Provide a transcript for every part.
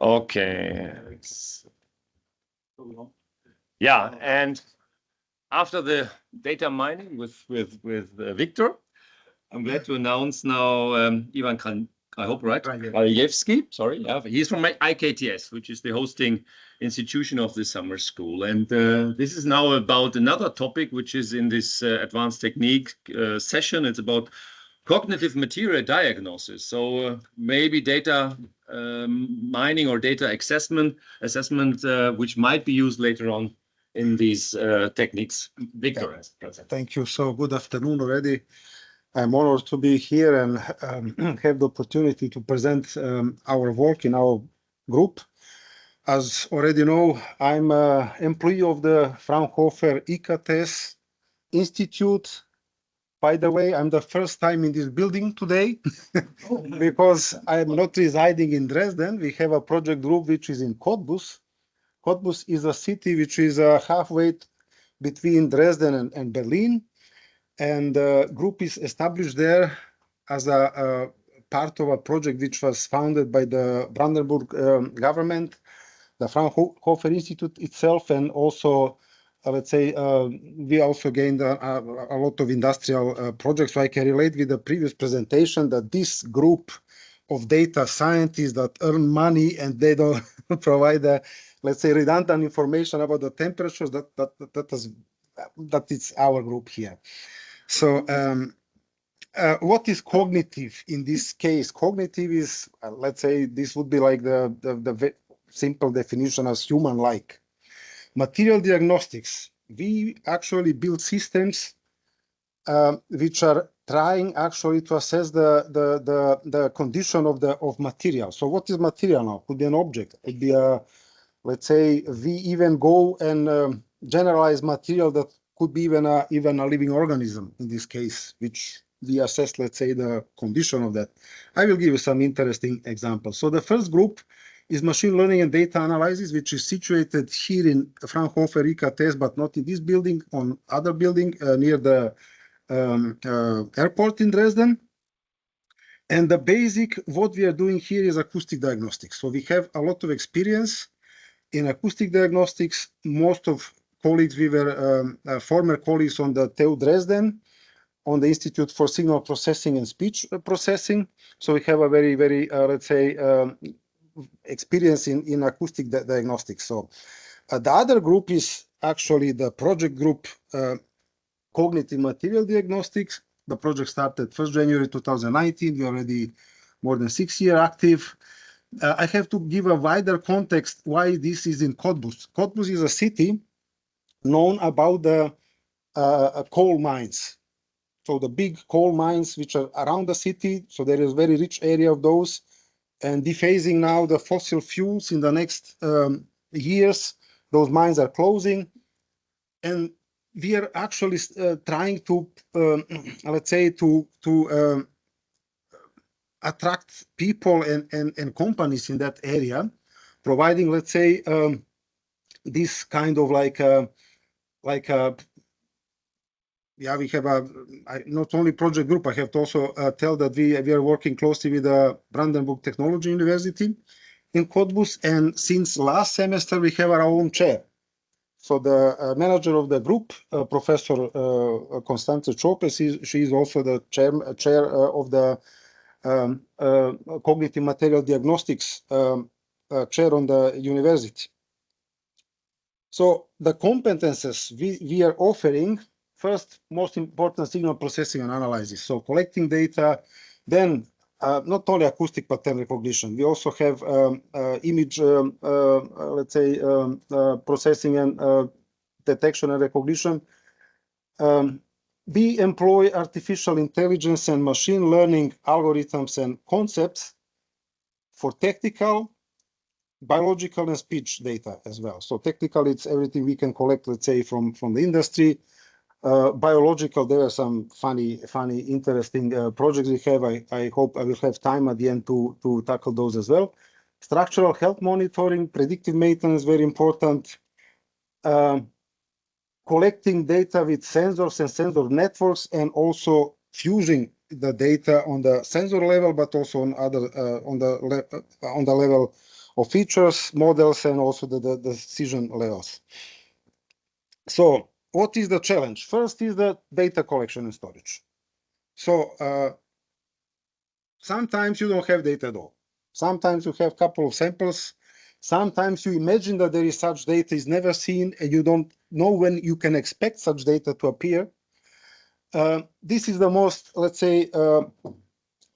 Okay. Yeah, and after the data mining with Victor, I'm glad to announce now I hope right, Kraljevski. Sorry, yeah, he's from IKTS, which is the hosting institution of the summer school, and this is now about another topic which is in this advanced technique session. It's about cognitive material diagnosis. So maybe data mining or data assessment, which might be used later on in these techniques. Victor. Thank you. So good afternoon already. I'm honored to be here and have the opportunity to present our work in our group. As already know, I'm an employee of the Fraunhofer IKTS Institute. By the way, I'm the first time in this building today because I'm not residing in Dresden. We have a project group which is in Cottbus. Cottbus is a city which is halfway between Dresden and Berlin. And the group is established there as a part of a project which was founded by the Brandenburg government, the Fraunhofer Institute itself, and also, let's say, we also gained a lot of industrial projects. So I can relate with the previous presentation that this group of data scientists that earn money and they don't provide, let's say, redundant information about the temperatures, that is our group here. So what is cognitive in this case? Cognitive is, let's say, this would be like the simple definition as human-like. Material diagnostics, we actually build systems which are trying actually to assess the condition of material. So what is material now? Could be an object. It could be a, let's say, we even go and generalize material that could be even a living organism in this case, which we assess, let's say, the condition of that. I will give you some interesting examples. So the first group is machine learning and data analysis, which is situated here in Fraunhofer IKTS, but not in this building, on other building near the airport in Dresden. And the basic, what we are doing here is acoustic diagnostics. So we have a lot of experience in acoustic diagnostics. Most of colleagues, we were former colleagues on the TU Dresden, on the Institute for Signal Processing and Speech Processing. So we have a very, very, let's say, experience in acoustic diagnostics. So the other group is actually the project group, Cognitive Material Diagnostics. The project started 1st January 2019. We're already more than 6 years active. I have to give a wider context why this is in Cottbus. Cottbus is a city known about the coal mines. So the big coal mines which are around the city. So there is a very rich area of those. And dephasing now the fossil fuels in the next years, those mines are closing. And we are actually trying to, let's say, to attract people and companies in that area, providing, let's say, this kind of yeah, we have not only project group, I have to also tell that we are working closely with the Brandenburg Technology University in Cottbus, and since last semester we have our own chair. So the manager of the group, Professor Constanze Čopes, she is also the chair of the Cognitive Material Diagnostics chair on the university. So the competences we are offering, first, most important, signal processing and analysis. So collecting data, then not only acoustic pattern recognition, we also have image, let's say, processing and detection and recognition. We employ artificial intelligence and machine learning algorithms and concepts for technical, biological, and speech data as well. So technical, it's everything we can collect, let's say, from the industry. Biological, there are some funny, interesting projects we have. I hope I will have time at the end to tackle those as well. Structural health monitoring, predictive maintenance, very important. Collecting data with sensors and sensor networks, and also fusing the data on the sensor level, but also on other on the level of features, models, and also the decision layers. So what is the challenge? First is the data collection and storage. So sometimes you don't have data at all. Sometimes you have a couple of samples. Sometimes you imagine that there is such data is never seen and you don't know when you can expect such data to appear. This is the most, let's say,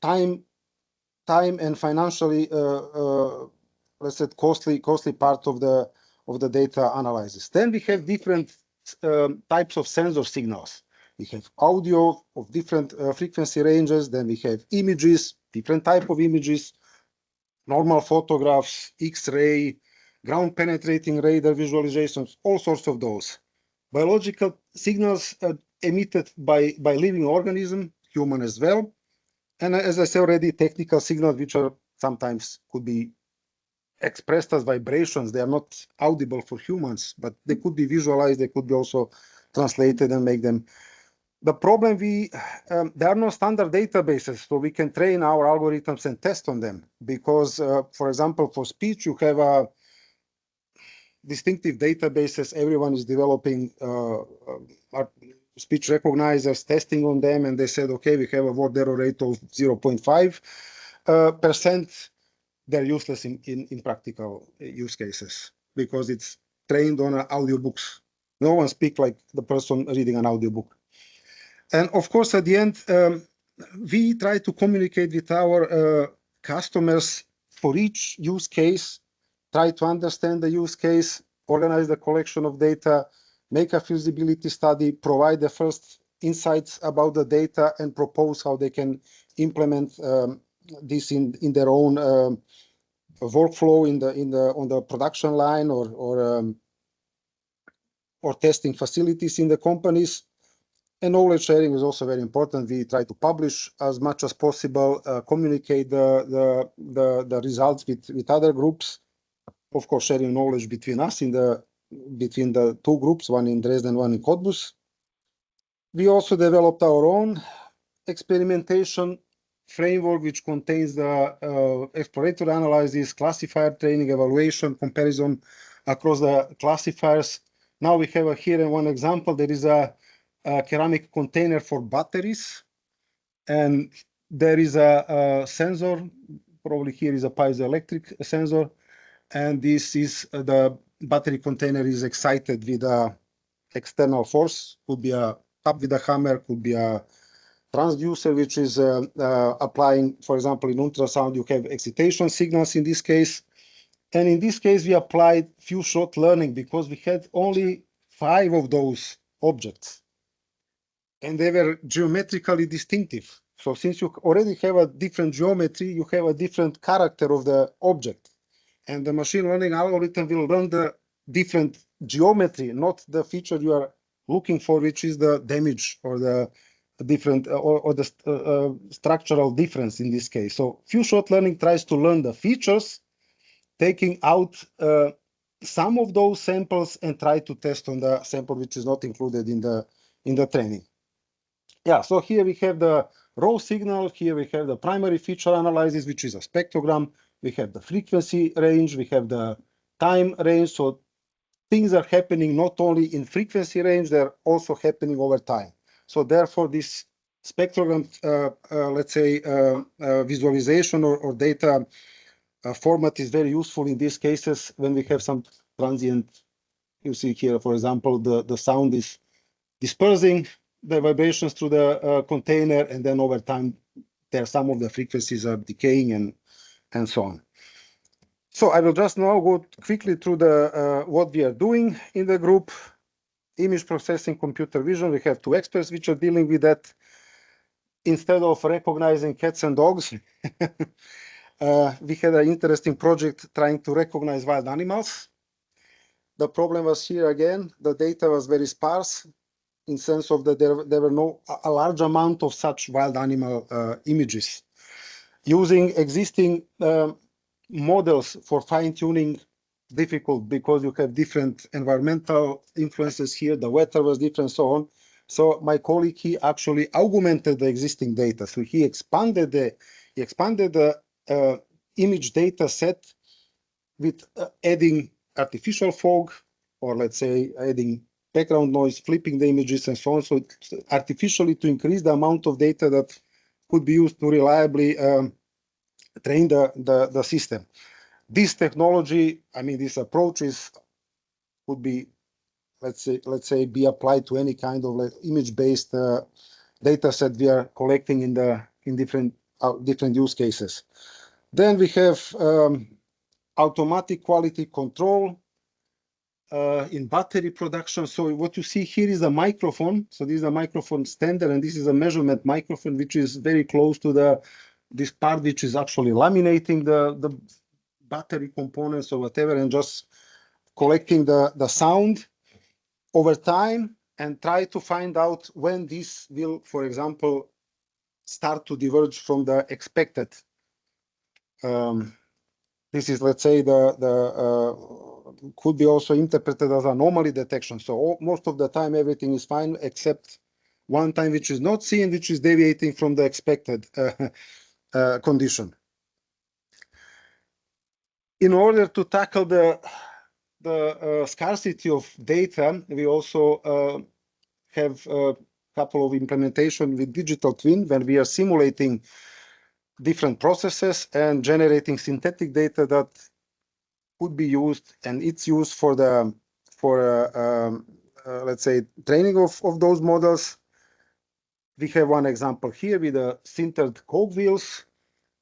time and financially, let's say, costly part of the data analysis. Then we have different types of sensor signals. We have audio of different frequency ranges. Then we have images, different type of images, normal photographs, X-ray, ground penetrating radar visualizations, all sorts of those. Biological signals emitted by living organism, human as well. And as I said already, technical signals, which are sometimes could be expressed as vibrations. They are not audible for humans, but they could be visualized. They could be also translated and make them. The problem there are no standard databases, so we can train our algorithms and test on them. Because, for example, for speech, you have a distinctive databases. Everyone is developing speech recognizers, testing on them, and they said, okay, we have a word error rate of 0.5%. They're useless in practical use cases because it's trained on audiobooks. No one speaks like the person reading an audiobook. And of course, at the end, we try to communicate with our customers for each use case, try to understand the use case, organize the collection of data, make a feasibility study, provide the first insights about the data, and propose how they can implement this in their own workflow on the production line or testing facilities in the companies. And knowledge sharing is also very important. We try to publish as much as possible, communicate the results with other groups. Of course, sharing knowledge between us between the two groups, one in Dresden, one in Cottbus. We also developed our own experimentation framework, which contains the exploratory analysis, classifier training, evaluation, comparison across the classifiers. Now we have here one example. There is a ceramic container for batteries, and there is a sensor. Probably here is a piezoelectric sensor, and this is the battery container is excited with a external force. Could be a tap with a hammer, could be a transducer, which is applying, for example, in ultrasound, you have excitation signals in this case. And in this case, we applied few-shot learning because we had only 5 of those objects. And they were geometrically distinctive. So since you already have a different geometry, you have a different character of the object. And the machine learning algorithm will learn the different geometry, not the feature you are looking for, which is the damage or the different or the structural difference in this case. So few-shot learning tries to learn the features, taking out some of those samples and try to test on the sample which is not included in the training. Yeah, so here we have the raw signal. Here we have the primary feature analysis, which is a spectrogram. We have the frequency range. We have the time range. So things are happening not only in frequency range, they're also happening over time. So therefore, this spectrogram, let's say, visualization or data format is very useful in these cases when we have some transient. You see here, for example, the sound is dispersing the vibrations through the container, and then over time, some of the frequencies are decaying and so on. So I will just now go quickly through what we are doing in the group. Image processing, computer vision. We have 2 experts which are dealing with that. Instead of recognizing cats and dogs, we had an interesting project trying to recognize wild animals. The problem was here again, the data was very sparse in sense of that there were a large amount of such wild animal images. Using existing models for fine-tuning difficult because you have different environmental influences here, the weather was different, so on. So my colleague, he actually augmented the existing data. So he expanded the image data set with adding artificial fog, or let's say adding background noise, flipping the images and so on. So artificially to increase the amount of data that could be used to reliably train the system. This technology, I mean, this approach could be, let's say, be applied to any kind of image-based data set we are collecting in different use cases. Then we have automatic quality control in battery production. So what you see here is a microphone. So this is a microphone standard, and this is a measurement microphone, which is very close to this part, which is actually laminating the battery components or whatever, and just collecting the sound over time and try to find out when this will, for example, start to diverge from the expected. This is, let's say, could be also interpreted as anomaly detection. So most of the time, everything is fine, except one time which is not seen, which is deviating from the expected condition. In order to tackle the scarcity of data, we also have a couple of implementation with digital twin, when we are simulating different processes and generating synthetic data that could be used, and it's used for let's say, training of those models. We have one example here with the sintered cogwheels.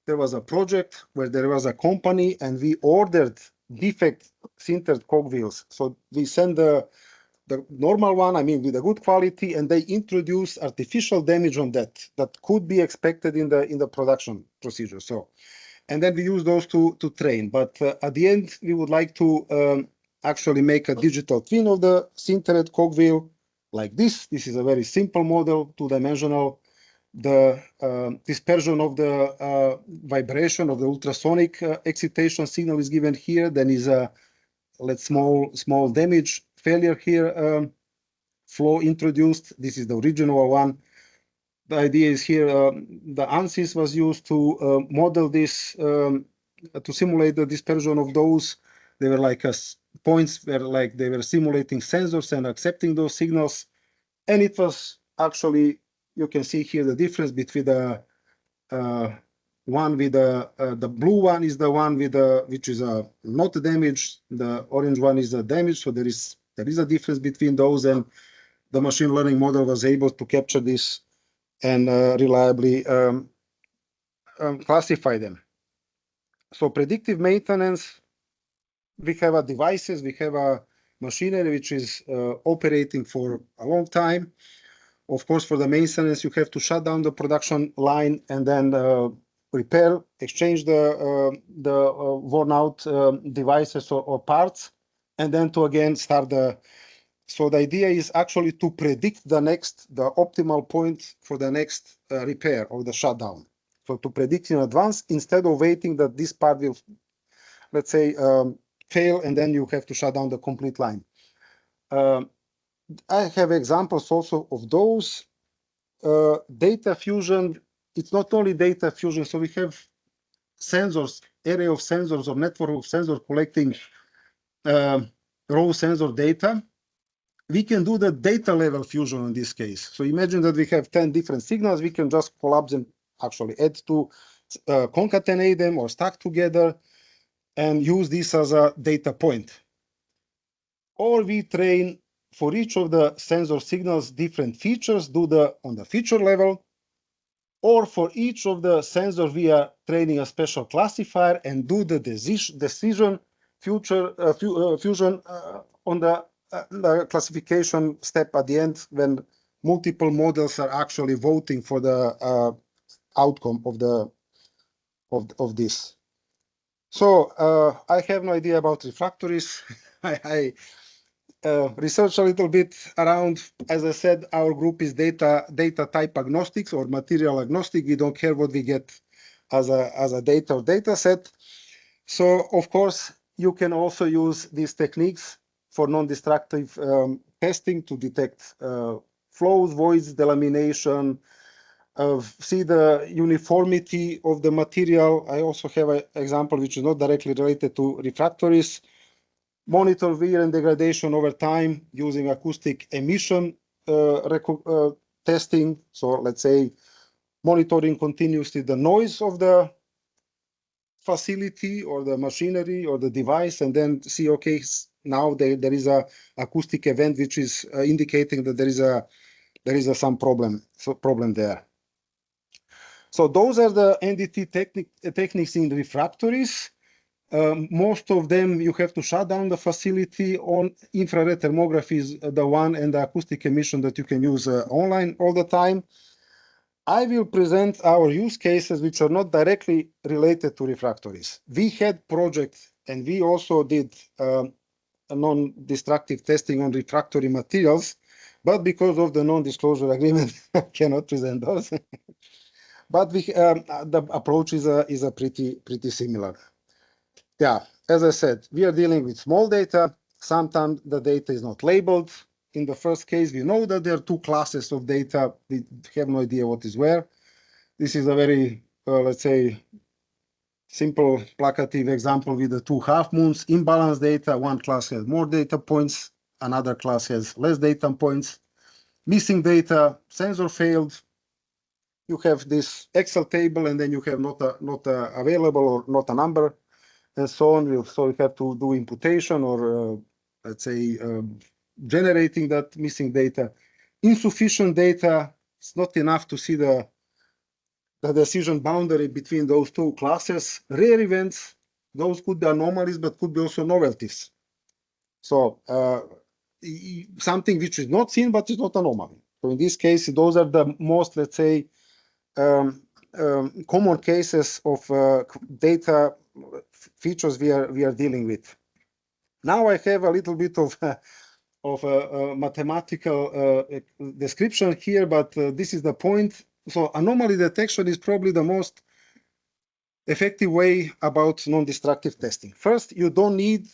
There was a project where there was a company, and we ordered defect sintered cogwheels. So we send the normal one, I mean, with a good quality, and they introduce artificial damage on that could be expected in the production procedure. So, and then we use those to train. But at the end, we would like to actually make a digital twin of the sintered cogwheel like this. This is a very simple model, two-dimensional. The dispersion of the vibration of the ultrasonic excitation signal is given here. Then is a small damage failure here, flow introduced. This is the original one. The idea is here, the ANSYS was used to model this, to simulate the dispersion of those. They were like points where like they were simulating sensors and accepting those signals. And it was actually, you can see here the difference between the one with the blue one is the one with which is not damaged. The orange one is a damage. So there is a difference between those, and the machine learning model was able to capture this and reliably classify them. So predictive maintenance, we have a devices, we have a machinery which is operating for a long time. Of course, for the maintenance, you have to shut down the production line and then repair, exchange the worn out devices or parts, and then to again start so the idea is actually to predict the optimal point for the next repair or the shutdown. So to predict in advance instead of waiting that this part will, let's say, fail, and then you have to shut down the complete line. I have examples also of those. Data fusion, it's not only data fusion, so we have sensors, array of sensors or network of sensors collecting raw sensor data. We can do the data level fusion in this case. So imagine that we have 10 different signals. We can just collapse them, actually add to concatenate them or stack together and use this as a data point. Or we train for each of the sensor signals different features, on the feature level. Or for each of the sensors, we are training a special classifier and do the decision fusion on the classification step at the end, when multiple models are actually voting for the outcome of this. So I have no idea about refractories. I research a little bit around. As I said, our group is data type agnostics or material agnostic. We don't care what we get as a data or data set. So of course, you can also use these techniques for non-destructive testing to detect flows, voids, delamination, see the uniformity of the material. I also have an example which is not directly related to refractories. Monitor wear and degradation over time using acoustic emission testing. So let's say monitoring continuously the noise of the facility or the machinery or the device, and then see, okay, now there is a acoustic event which is indicating that there is some problem there. So those are the NDT techniques in refractories. Most of them you have to shut down the facility. On infrared thermography is the one, and the acoustic emission that you can use online all the time. I will present our use cases which are not directly related to refractories. We had projects and we also did a non-destructive testing on refractory materials, but because of the non-disclosure agreement, I cannot present those. But the approach is a pretty similar. Yeah, as I said, we are dealing with small data. Sometimes the data is not labeled. In the first case, we know that there are two classes of data. We have no idea what is where. This is a very, let's say, simple placative example with the two half moons. Imbalance data, one class has more data points, another class has less data points. Missing data, sensor failed. You have this Excel table, and then you have not available or not a number, and so on. So you have to do imputation or, let's say, generating that missing data. Insufficient data, it's not enough to see the decision boundary between those two classes. Rare events, those could be anomalies, but could be also novelties. So something which is not seen, but is not anomaly. So in this case, those are the most, let's say, common cases of data features we are dealing with. Now I have a little bit of a mathematical description here, but this is the point. So anomaly detection is probably the most effective way about non-destructive testing. First, you don't need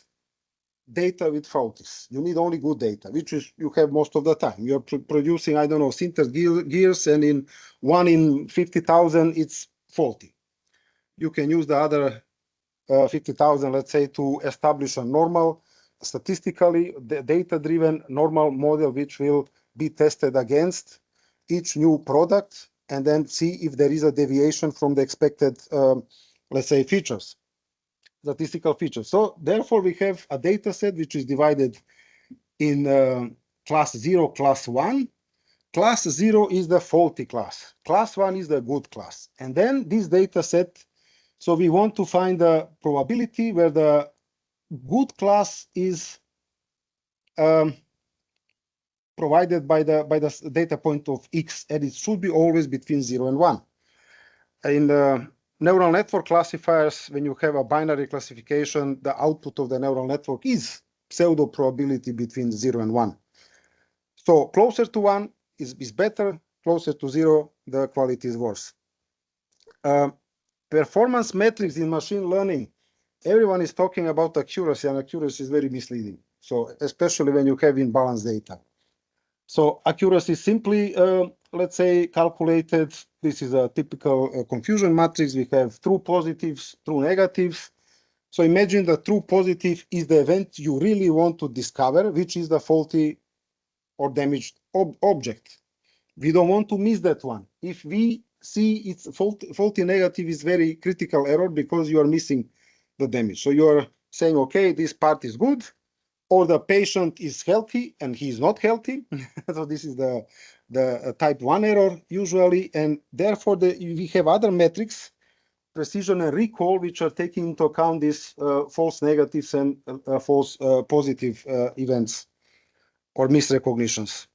data with faulties. You need only good data, which is you have most of the time. You're producing, I don't know, sinter gears, and in 1 in 50,000, it's faulty. You can use the other 50,000, let's say, to establish a normal, statistically data-driven normal model, which will be tested against each new product, and then see if there is a deviation from the expected, let's say, features. Statistical features. So therefore, we have a data set which is divided in class 0, class 1. Class 0 is the faulty class. Class 1 is the good class. And then this data set, so we want to find the probability where the good class is provided by the data point of X, and it should be always between 0 and 1. In the neural network classifiers, when you have a binary classification, the output of the neural network is pseudo probability between 0 and 1. So closer to 1 is better, closer to 0, the quality is worse. Performance metrics in machine learning, everyone is talking about accuracy, and accuracy is very misleading. So especially when you have imbalanced data. So accuracy is simply, let's say, calculated. This is a typical confusion matrix. We have true positives, true negatives. So imagine the true positive is the event you really want to discover, which is the faulty or damaged object. We don't want to miss that one. If we see it's faulty negative is very critical error because you are missing the damage. So you are saying, okay, this part is good, or the patient is healthy and he is not healthy. So this is the type 1 error usually, and therefore we have other metrics, precision and recall, which are taking into account these false negatives and false positive events or misrecognitions.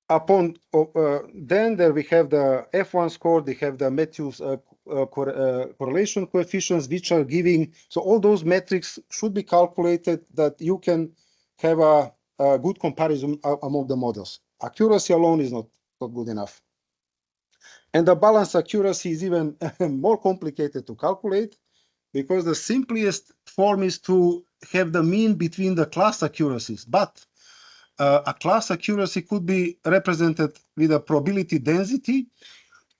Upon then there we have the F1 score, they have the Matthews correlation coefficients, which are giving, so all those metrics should be calculated that you can have a good comparison among the models. Accuracy alone is not good enough. And the balance accuracy is even more complicated to calculate, because the simplest form is to have the mean between the class accuracies. But a class accuracy could be represented with a probability density,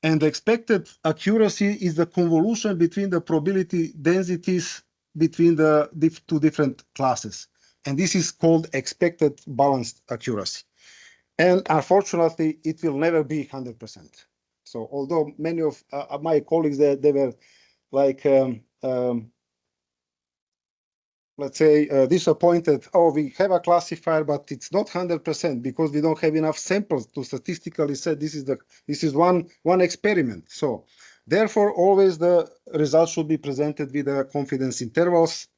And the expected accuracy is the convolution between the probability densities between the two different classes. And this is called expected balanced accuracy. And unfortunately, it will never be 100%. So although many of my colleagues, they were like, let's say, disappointed, oh, we have a classifier, but it's not 100% because we don't have enough samples to statistically say this is one experiment. So therefore, always the results should be presented with the confidence intervals.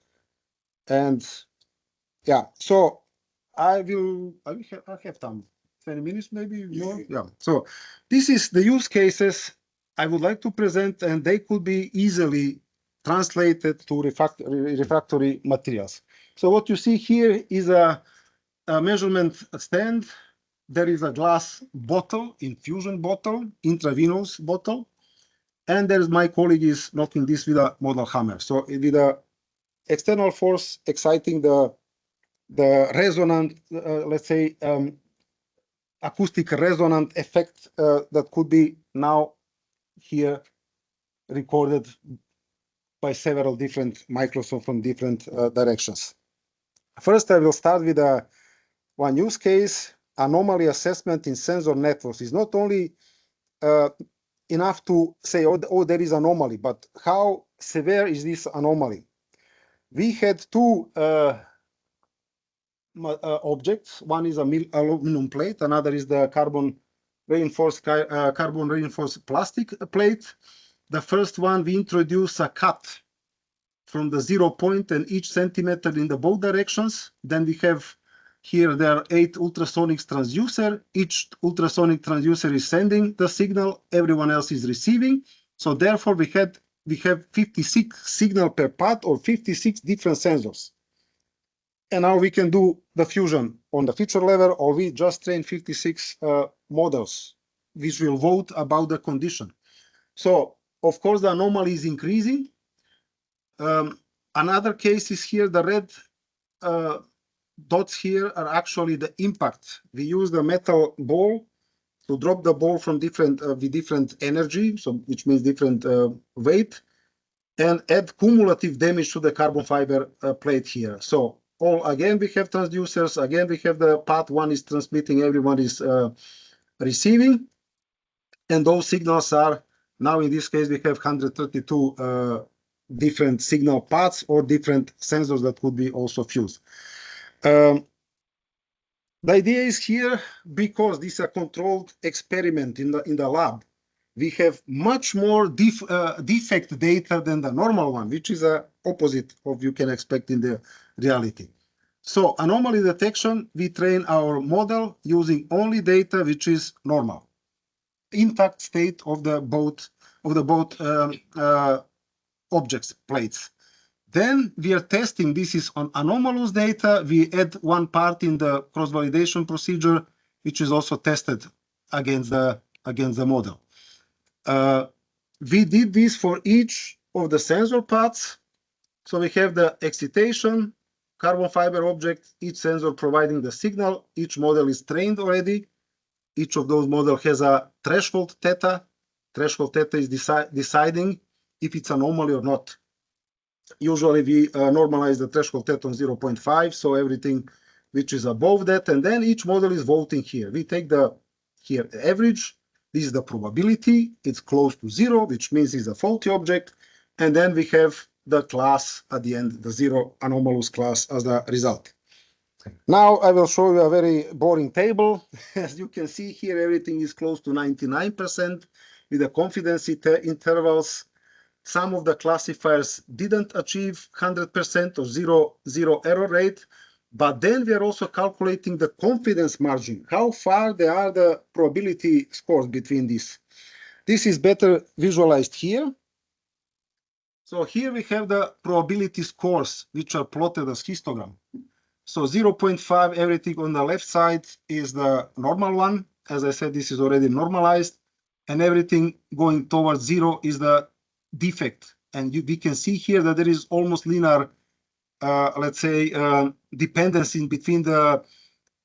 And yeah, so I have time, 20 minutes, maybe more. Yeah. So this is the use cases I would like to present, and they could be easily translated to refractory materials. So what you see here is a measurement stand. There is a glass bottle, infusion bottle, intravenous bottle, and there's my colleague is knocking this with a model hammer. So with a external force exciting the resonant, let's say, acoustic resonant effect that could be now here recorded by several different microphones from different directions. First, I will start with one use case. Anomaly assessment in sensor networks is not only enough to say, oh, there is anomaly, but how severe is this anomaly? We had two objects. One is an aluminum plate, another is the carbon reinforced plastic plate. The first one, we introduce a cut from the 0 point and each centimeter in the both directions. Then we have here there are 8 ultrasonic transducer. Each ultrasonic transducer is sending the signal, everyone else is receiving. So therefore we have 56 signal per path or 56 different sensors. And now we can do the fusion on the feature level, or we just train 56 models, which will vote about the condition. So of course the anomaly is increasing. Another case is here, the red dots here are actually the impact. We use the metal ball to drop the ball from with different energy, so which means different weight, and add cumulative damage to the carbon fiber plate here. So again, we have transducers. Again, we have the path one is transmitting, everyone is receiving, and those signals are now in this case we have 132 different signal paths or different sensors that could be also fused. The idea is here, because this is a controlled experiment in the lab, we have much more defect data than the normal one, which is a opposite of you can expect in the reality. So anomaly detection, we train our model using only data which is normal, intact state of the both objects, plates. Then we are testing, this is on anomalous data. We add one part in the cross-validation procedure, which is also tested against the model. We did this for each of the sensor paths. So we have the excitation, carbon fiber object, each sensor providing the signal. Each model is trained already. Each of those models has a threshold theta. Threshold theta is deciding if it's anomaly or not. Usually we normalize the threshold theta on 0.5, so everything which is above that, and then each model is voting here. We take the average. This is the probability. It's close to 0, which means it's a faulty object, and then we have the class at the end, the 0 anomalous class as the result. Now I will show you a very boring table. As you can see here, everything is close to 99% with the confidence intervals. Some of the classifiers didn't achieve 100% or zero error rate, but then we are also calculating the confidence margin, how far there are the probability scores between these. This is better visualized here. So here we have the probability scores, which are plotted as histogram. So 0.5, everything on the left side is the normal one. As I said, this is already normalized, and everything going towards 0 is the defect. And we can see here that there is almost linear, let's say, dependency between the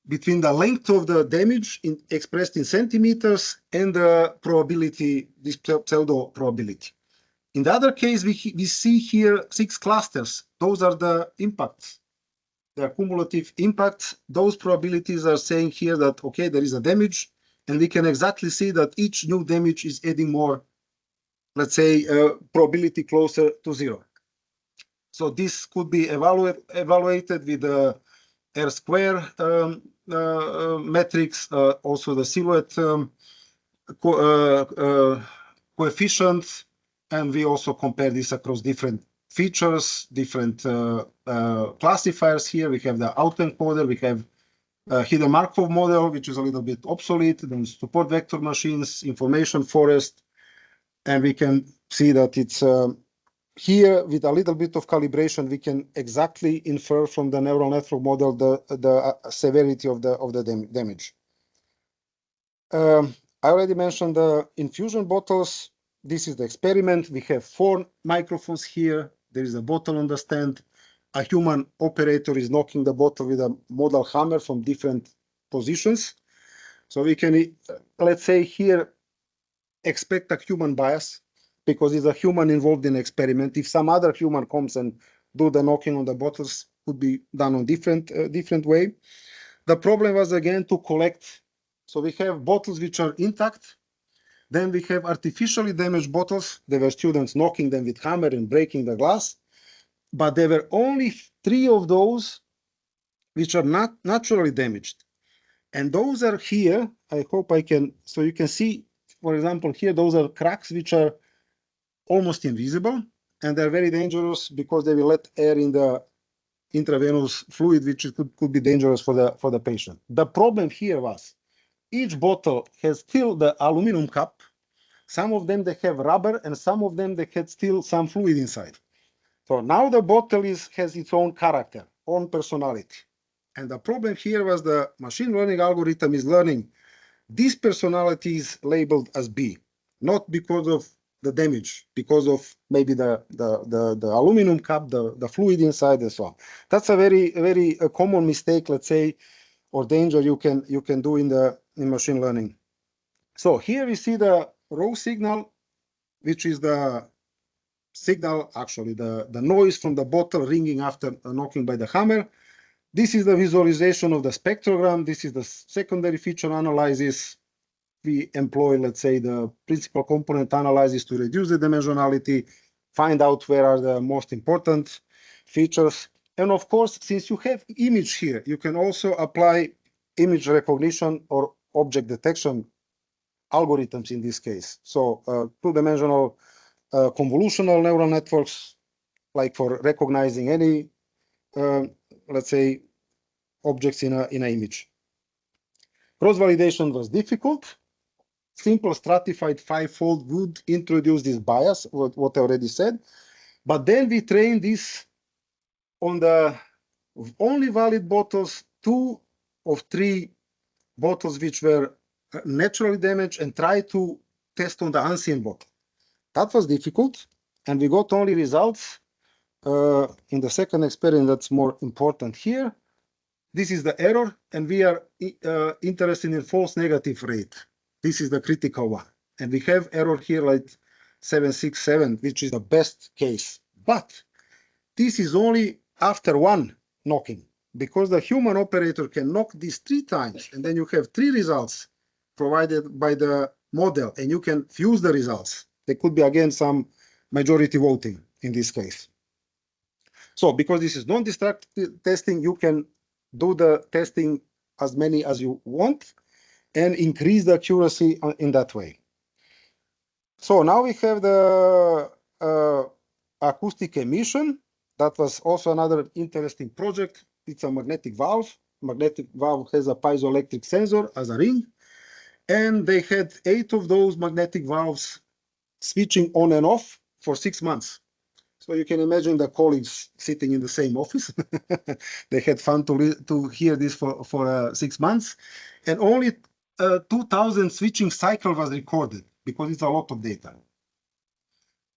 between the length of the damage expressed in centimeters and the probability, this pseudo probability. In the other case, we see here 6 clusters. Those are the impacts, the cumulative impacts. Those probabilities are saying here that, okay, there is a damage, and we can exactly see that each new damage is adding more, let's say, probability closer to 0. So this could be evaluated with the R square metrics, also the silhouette coefficients, and we also compare this across different features, different classifiers. Here we have the autoencoder, we have hidden Markov model, which is a little bit obsolete, then support vector machines, information forest, and we can see that it's here with a little bit of calibration, we can exactly infer from the neural network model the severity of the damage. I already mentioned the infusion bottles. This is the experiment. We have 4 microphones here. There is a bottle on the stand. A human operator is knocking the bottle with a modal hammer from different positions. So we can, let's say here, expect a human bias, because it's a human involved in experiment. If some other human comes and do the knocking on the bottles, could be done on different way. The problem was again to collect. So we have bottles which are intact. Then we have artificially damaged bottles. There were students knocking them with hammer and breaking the glass. But there were only 3 of those which are not naturally damaged. And those are here. I hope I can, so you can see, for example, here, those are cracks which are almost invisible, and they're very dangerous because they will let air in the intravenous fluid, which could be dangerous for the patient. The problem here was each bottle has still the aluminum cup. Some of them, they have rubber, and some of them, they had still some fluid inside. So now the bottle has its own character, own personality. And the problem here was the machine learning algorithm is learning this personality is labeled as B, not because of the damage, because of maybe the aluminum cup, the fluid inside, and so on. That's a very common mistake, let's say, or danger you can do in machine learning. So here we see the raw signal, which is the signal, actually the noise from the bottle ringing after knocking by the hammer. This is the visualization of the spectrogram. This is the secondary feature analysis. We employ, let's say, the principal component analysis to reduce the dimensionality, find out where are the most important features. And of course, since you have image here, you can also apply image recognition or object detection algorithms in this case. So 2-dimensional convolutional neural networks, like for recognizing any, let's say, objects in an image. Cross-validation was difficult. Simple stratified 5-fold would introduce this bias, what I already said. But then we trained this on the only valid bottles, 2 of 3 bottles which were naturally damaged, and try to test on the unseen bottle. That was difficult, and we got only results in the second experiment that's more important here. This is the error, and we are interested in false negative rate. This is the critical one. And we have error here like 767, which is the best case. But this is only after 1 knocking, because the human operator can knock this 3 times, and then you have 3 results provided by the model, and you can fuse the results. There could be, again, some majority voting in this case. So because this is non-destructive testing, you can do the testing as many as you want and increase the accuracy in that way. So now we have the acoustic emission. That was also another interesting project. It's a magnetic valve. Magnetic valve has a piezoelectric sensor as a ring. And they had 8 of those magnetic valves switching on and off for 6 months. So you can imagine the colleagues sitting in the same office. They had fun to hear this for 6 months. And only 2,000 switching cycle was recorded, because it's a lot of data.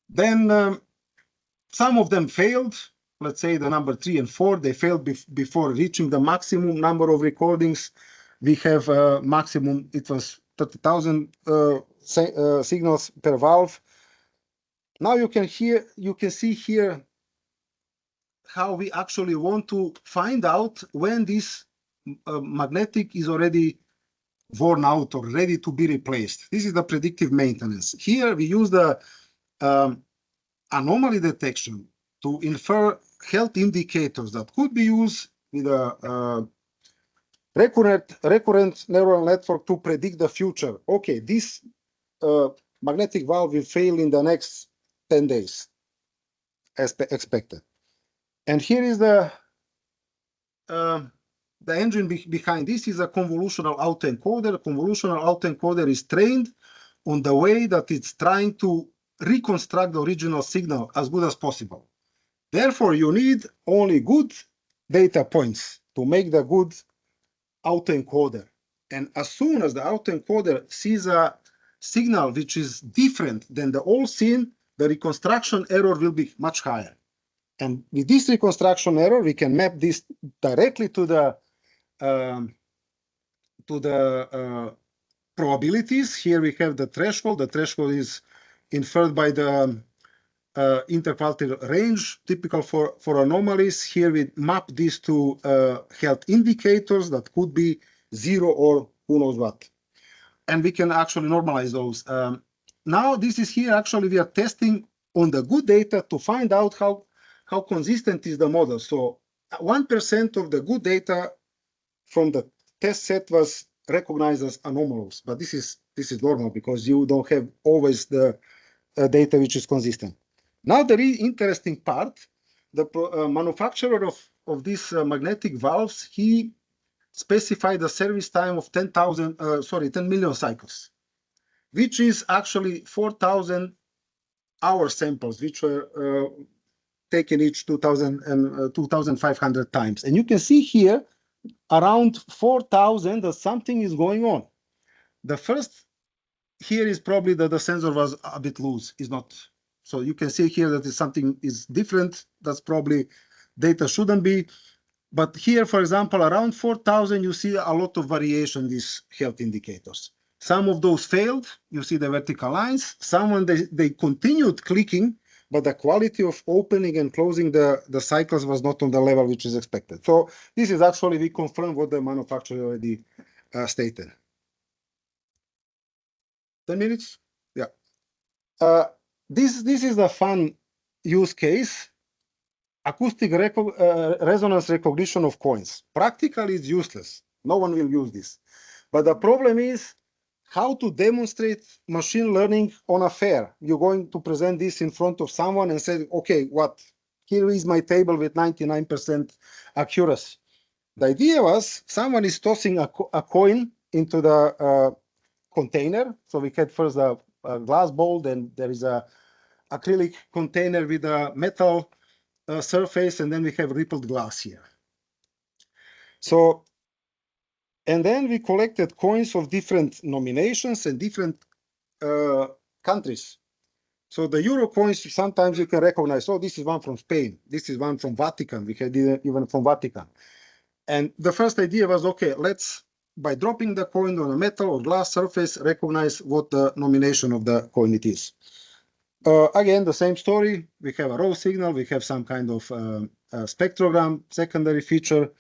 Then some of them failed. let's say the number 3 and 4, they failed before reaching the maximum number of recordings. We have maximum, it was 30,000 signals per valve. Now you can see here how we actually want to find out when this magnetic is already worn out or ready to be replaced. This is the predictive maintenance. Here we use the anomaly detection to infer health indicators that could be used with a recurrent neural network to predict the future. Okay, this magnetic valve will fail in the next 10 days, as expected. And here is the engine behind this is a convolutional autoencoder. Convolutional autoencoder is trained on the way that it's trying to reconstruct the original signal as good as possible. Therefore, you need only good data points to make the good autoencoder. And as soon as the autoencoder sees a signal which is different than the old scene, the reconstruction error will be much higher. And with this reconstruction error, we can map this directly to the probabilities. Here we have the threshold. The threshold is inferred by the interquartile range, typical for anomalies. Here we map this to health indicators that could be 0 or who knows what. And we can actually normalize those. Now this is here, actually we are testing on the good data to find out how consistent is the model. So 1% of the good data from the test set was recognized as anomalous, but this is normal because you don't have always the data which is consistent. Now the really interesting part, the manufacturer of these magnetic valves, he specified a service time of 10 million cycles, which is actually 4,000 hour samples, which were taken each 2,500 times. And you can see here around 4,000 that something is going on. The first here is probably that the sensor was a bit loose, is not. So you can see here that something is different. That's probably data shouldn't be. But here, for example, around 4,000, you see a lot of variation, these health indicators. Some of those failed. You see the vertical lines. Some they continued clicking, but the quality of opening and closing the cycles was not on the level which is expected. So this is actually, we confirm what the manufacturer already stated. 10 minutes? Yeah. This is a fun use case. Acoustic resonance recognition of coins. Practically, it's useless. No one will use this. But the problem is how to demonstrate machine learning on a fair. You're going to present this in front of someone and say, okay, here is my table with 99% accuracy. The idea was someone is tossing a coin into the container. So we had first a glass bowl, then there is a acrylic container with a metal surface, and then we have rippled glass here. So, and then we collected coins of different nominations and different countries. So the euro coins, sometimes you can recognize, oh, this is one from Spain. This is one from Vatican. We had even from Vatican. And the first idea was, okay, let's, by dropping the coin on a metal or glass surface, recognize what the nomination of the coin it is. Again, the same story. We have a raw signal. We have some kind of spectrogram, secondary feature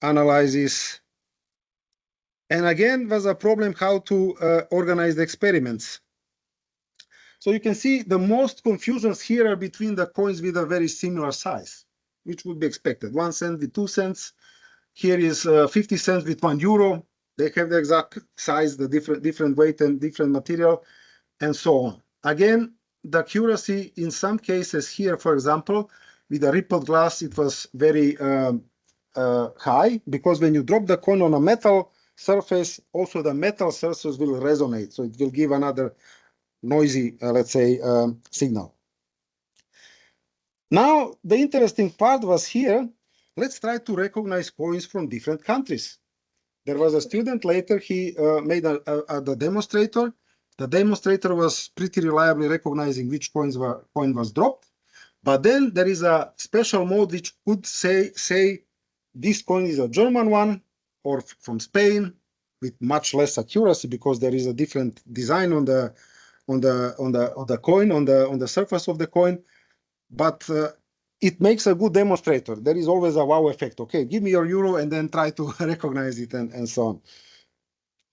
analysis. And again, was a problem how to organize the experiments. So you can see the most confusions here are between the coins with a very similar size, which would be expected. 1 cent with 2 cents. Here is 50 cents with €1. They have the exact size, the different weight and different material, and so on. Again, the accuracy in some cases here, for example, with a rippled glass, it was very high, because when you drop the coin on a metal surface, also the metal surface will resonate. So it will give another noisy, let's say, signal. Now, the interesting part was here. Let's try to recognize coins from different countries. There was a student later, he made the demonstrator. The demonstrator was pretty reliably recognizing which coin was dropped. But then there is a special mode which could say this coin is a German one or from Spain with much less accuracy because there is a different design on the coin on the surface of the coin. But it makes a good demonstrator. There is always a wow effect. Okay, give me your euro and then try to recognize it and so on.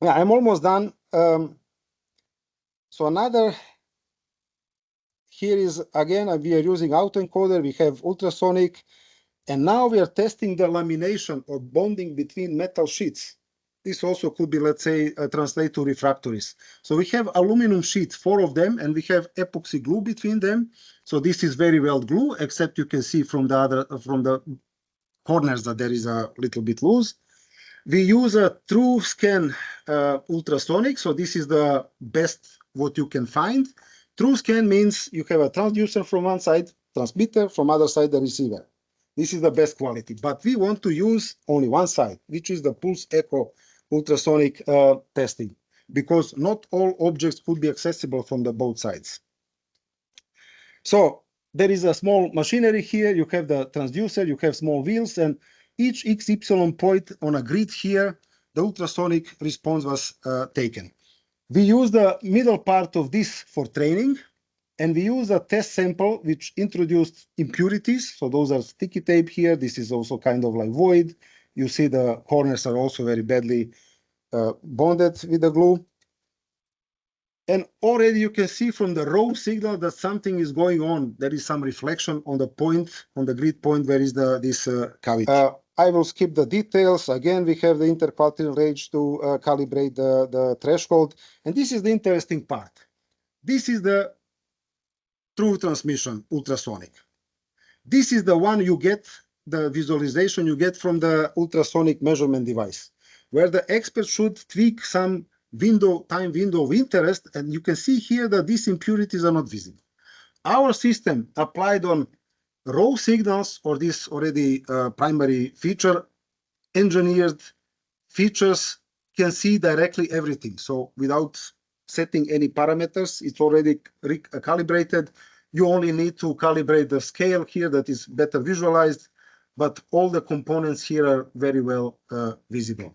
Yeah, I'm almost done. So another here is again we are using autoencoder. We have ultrasonic. And now we are testing the lamination or bonding between metal sheets. This also could be, let's say, translate to refractories. So we have aluminum sheets, 4 of them, and we have epoxy glue between them. So this is very well glue, except you can see from the corners that there is a little bit loose. We use a true scan ultrasonic. So this is the best what you can find. True scan means you have a transducer from one side, transmitter, from other side, the receiver. This is the best quality, but we want to use only one side, which is the pulse echo ultrasonic testing, because not all objects could be accessible from the both sides. So there is a small machinery here. You have the transducer, you have small wheels, and each XY point on a grid here, the ultrasonic response was taken. We use the middle part of this for training. And we use a test sample which introduced impurities. So those are sticky tape here. This is also kind of like void. You see the corners are also very badly bonded with the glue. And already you can see from the raw signal that something is going on. There is some reflection on the point, on the grid point, where is this cavity. I will skip the details. Again, we have the interquartile range to calibrate the threshold. And this is the interesting part. This is the true transmission ultrasonic. This is the one you get, the visualization you get from the ultrasonic measurement device, where the expert should tweak some time window of interest, and you can see here that these impurities are not visible. Our system applied on raw signals or this already primary feature engineered features can see directly everything. So without setting any parameters, it's already calibrated. You only need to calibrate the scale here that is better visualized, but all the components here are very well visible.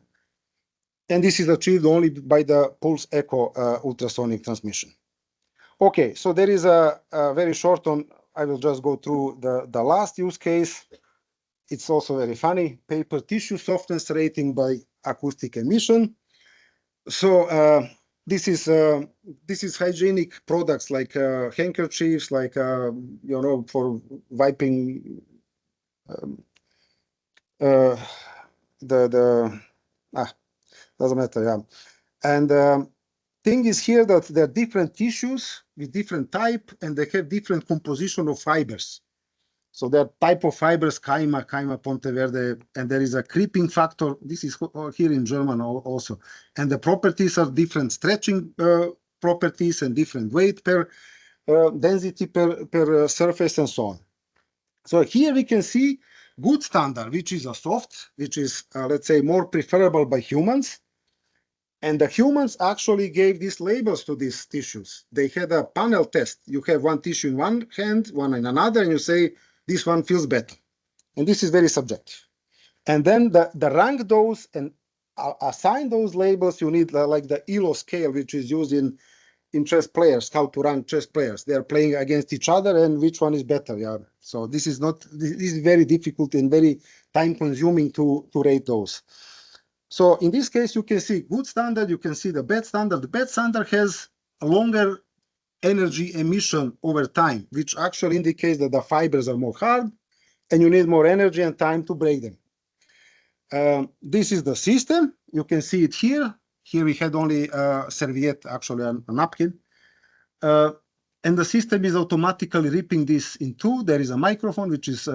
And this is achieved only by the pulse echo ultrasonic transmission. Okay, so there is a very short one. I will just go through the last use case. It's also very funny. Paper tissue softness rating by acoustic emission. So this is hygienic products like handkerchiefs, like for wiping doesn't matter, yeah. And thing is here that there are different tissues with different type, and they have different composition of fibers. So there are type of fibers, Kaima, Ponteverde, and there is a creeping factor. This is here in German also. And the properties are different stretching properties and different weight per density per surface and so on. So here we can see good standard, which is a soft, which is, let's say, more preferable by humans. And the humans actually gave these labels to these tissues. They had a panel test. You have one tissue in one hand, one in another, and you say, this one feels better. And this is very subjective. And then the rank those and assign those labels, you need like the ELO scale, which is used in chess players, how to rank chess players. They are playing against each other and which one is better. Yeah. So this is very difficult and very time consuming to rate those. So in this case, you can see good standard, you can see the bad standard. The bad standard has a longer energy emission over time, which actually indicates that the fibers are more hard and you need more energy and time to break them. This is the system. You can see it here. Here we had only a serviette, actually a napkin. And the system is automatically ripping this in two. There is a microphone which is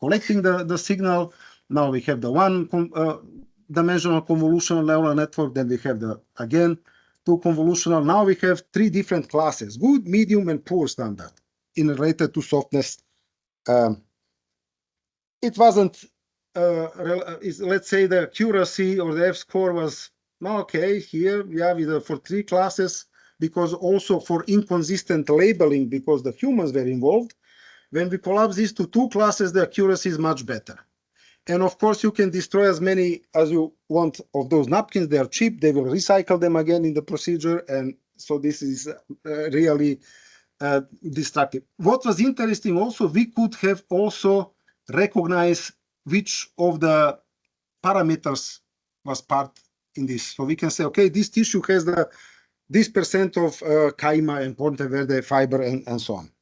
collecting the signal. Now we have the one dimensional convolutional neural network. Then we have again, two convolutional. Now we have three different classes, good, medium, and poor standard in related to softness. It wasn't, let's say the accuracy or the F-score was, okay, here, yeah, for three classes, because also for inconsistent labeling, because the humans were involved, When we collapse these to two classes, the accuracy is much better. And of course, you can destroy as many as you want of those napkins. They are cheap. They will recycle them again in the procedure. And so this is really destructive. What was interesting also, we could have also recognized which of the parameters was part in this. So we can say, okay, this tissue has this percent of caima and Ponte Verde fiber and so on.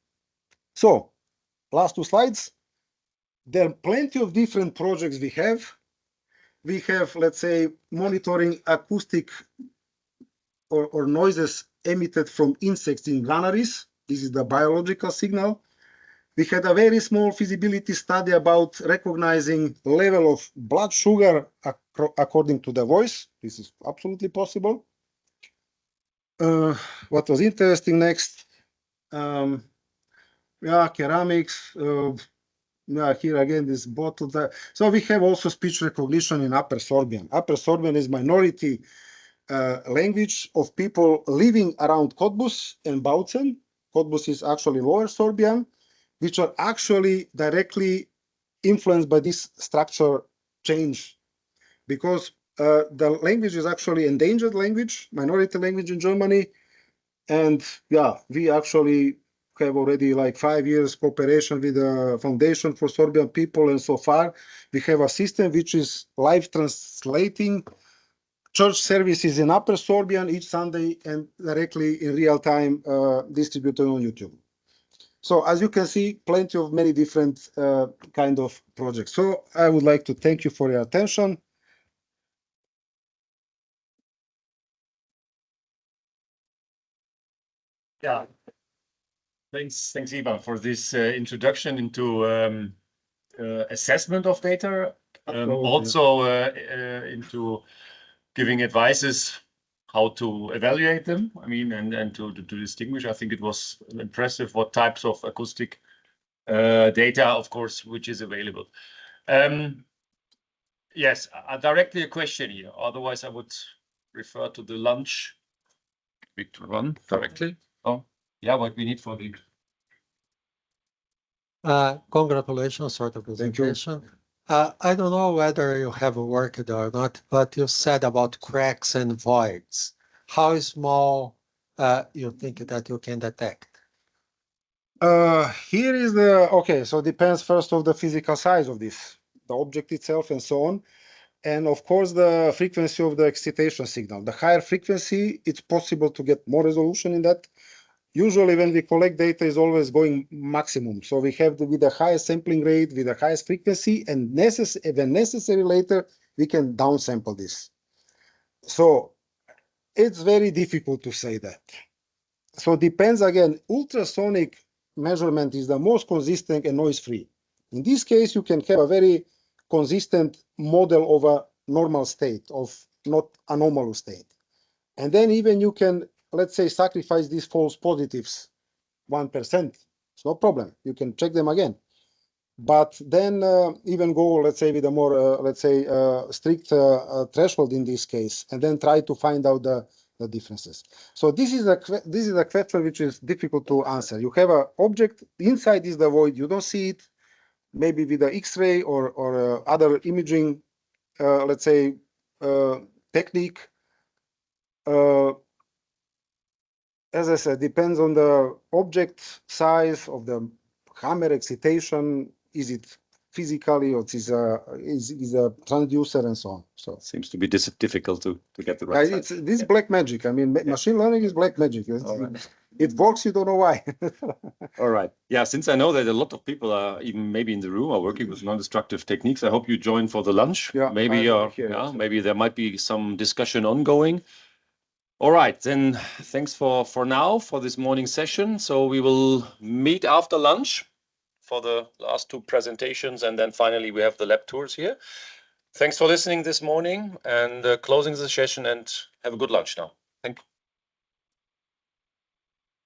So last two slides. There are plenty of different projects we have. We have, let's say, monitoring acoustic or noises emitted from insects in granaries. This is the biological signal. We had a very small feasibility study about recognizing level of blood sugar according to the voice. This is absolutely possible. What was interesting next? Ceramics. Here again, this bottle. So we have also speech recognition in Upper Sorbian. Upper Sorbian is minority language of people living around Cottbus and Bautzen. Cottbus is actually Lower Sorbian, which are actually directly influenced by this structure change, because the language is actually endangered language, minority language in Germany. And yeah, we actually have already like 5 years cooperation with the Foundation for Sorbian People. And so far, we have a system which is live translating church services in Upper Sorbian each Sunday and directly in real time distributed on YouTube. So as you can see, plenty of many different kind of projects. So I would like to thank you for your attention. Yeah. Thanks, Ivan, for this introduction into assessment of data, also into giving advices how to evaluate them. I mean, and to distinguish. I think it was impressive what types of acoustic data, of course, which is available. Yes, directly a question here. Otherwise, I would refer to the lunch. Victor, one directly. Oh, yeah, what we need for the. Congratulations for the presentation. I don't know whether you have worked or not, but you said about cracks and voids. How small you think that you can detect? Here is the, okay, so depends first of the physical size of this, the object itself and so on. And of course, the frequency of the excitation signal. The higher frequency, it's possible to get more resolution in that. Usually when we collect data is always going maximum. So we have with the highest sampling rate, with the highest frequency, and when necessary later, we can downsample this. So it's very difficult to say that. So depends again, ultrasonic measurement is the most consistent and noise-free. In this case, you can have a very consistent model of a normal state, of not anomalous state. And then even you can, let's say, sacrifice these false positives, 1%. It's no problem. You can check them again. But then even go, let's say, with a more, strict threshold in this case, and then try to find out the differences. So this is a question which is difficult to answer. You have an object, inside is the void, you don't see it. Maybe with the X-ray or other imaging, technique. As I said, depends on the object size of the hammer excitation. Is it physically or is a transducer and so on? So it seems to be difficult to get the right. It's this black magic. I mean, machine learning is black magic. It works. You don't know why. All right. Yeah. Since I know that a lot of people are even maybe in the room are working with non-destructive techniques, I hope you join for the lunch. Yeah. Maybe maybe there might be some discussion ongoing. All right, then thanks for now for this morning session. So we will meet after lunch for the last two presentations, and then finally we have the lab tours here. Thanks for listening this morning and closing the session, and have a good lunch now.